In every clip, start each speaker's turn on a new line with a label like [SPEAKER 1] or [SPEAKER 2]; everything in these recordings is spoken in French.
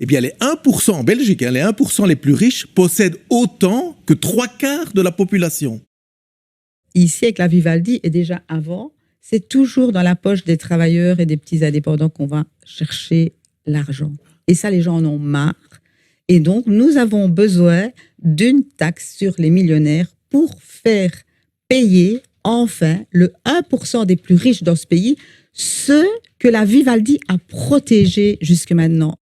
[SPEAKER 1] Eh bien, les 1% en Belgique, les 1% les plus riches possèdent autant que 3/4 de la population.
[SPEAKER 2] Ici, avec la Vivaldi, et déjà avant, c'est toujours dans la poche des travailleurs et des petits indépendants qu'on va chercher l'argent. Et ça, les gens en ont marre. Et donc, nous avons besoin d'une taxe sur les millionnaires pour faire payer, enfin, le 1% des plus riches dans ce pays, ceux que la Vivaldi a protégés jusque maintenant.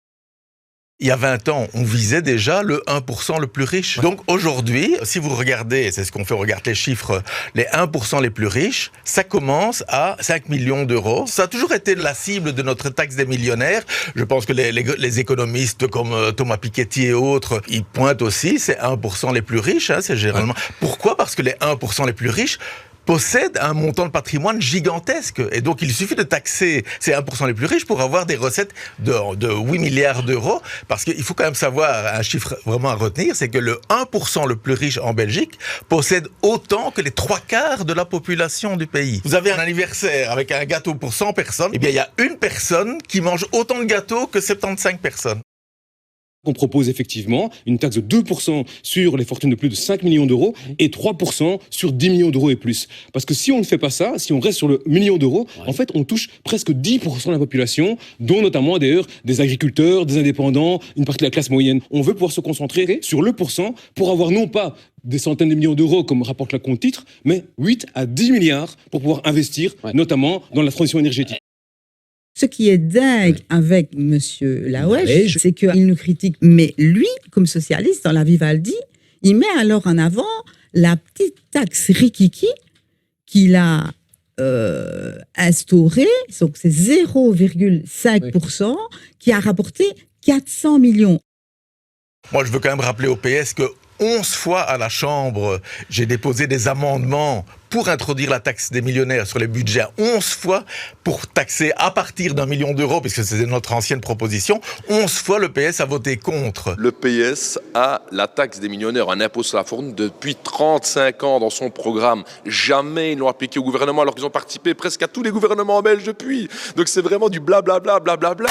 [SPEAKER 3] Il y a 20 ans, on visait déjà le 1% le plus riche. Donc aujourd'hui, si vous regardez, c'est ce qu'on fait, on regarde les chiffres, les 1% les plus riches, ça commence à 5 millions d'euros. Ça a toujours été la cible de notre taxe des millionnaires. Je pense que les économistes comme Thomas Piketty et autres, ils pointent aussi ces 1% les plus riches. C'est généralement. Pourquoi ? Parce que les 1% les plus riches possèdent un montant de patrimoine gigantesque. Et donc, il suffit de taxer ces 1% les plus riches pour avoir des recettes de 8 milliards d'euros. Parce qu'il faut quand même savoir, un chiffre vraiment à retenir, c'est que le 1% le plus riche en Belgique possède autant que les 3/4 de la population du pays. Vous avez un anniversaire avec un gâteau pour 100 personnes, eh bien, il y a une personne qui mange autant de gâteaux que 75 personnes.
[SPEAKER 4] On propose effectivement une taxe de 2% sur les fortunes de plus de 5 millions d'euros et 3% sur 10 millions d'euros et plus. Parce que si on ne fait pas ça, si on reste sur le million d'euros, en fait, on touche presque 10% de la population, dont notamment d'ailleurs des agriculteurs, des indépendants, une partie de la classe moyenne. On veut pouvoir se concentrer sur le pourcent pour avoir non pas des centaines de millions d'euros comme rapporte la compte titre, mais 8 à 10 milliards pour pouvoir investir, notamment dans la transition énergétique.
[SPEAKER 2] Ce qui est dingue avec M. Laouèche, c'est qu'il nous critique. Mais lui, comme socialiste, dans la Vivaldi, il met alors en avant la petite taxe rikiki qu'il a instaurée. Donc, c'est 0,5% qui a rapporté 400 millions.
[SPEAKER 3] Moi, je veux quand même rappeler au PS que 11 fois à la Chambre, j'ai déposé des amendements pour introduire la taxe des millionnaires sur les budgets 11 fois pour taxer à partir d'1 million d'euros, puisque c'était notre ancienne proposition. 11 fois, le PS a voté contre.
[SPEAKER 5] Le PS a la taxe des millionnaires, un impôt sur la fortune, depuis 35 ans dans son programme. Jamais ils l'ont appliqué au gouvernement, alors qu'ils ont participé presque à tous les gouvernements belges depuis. Donc c'est vraiment du blablabla, blablabla.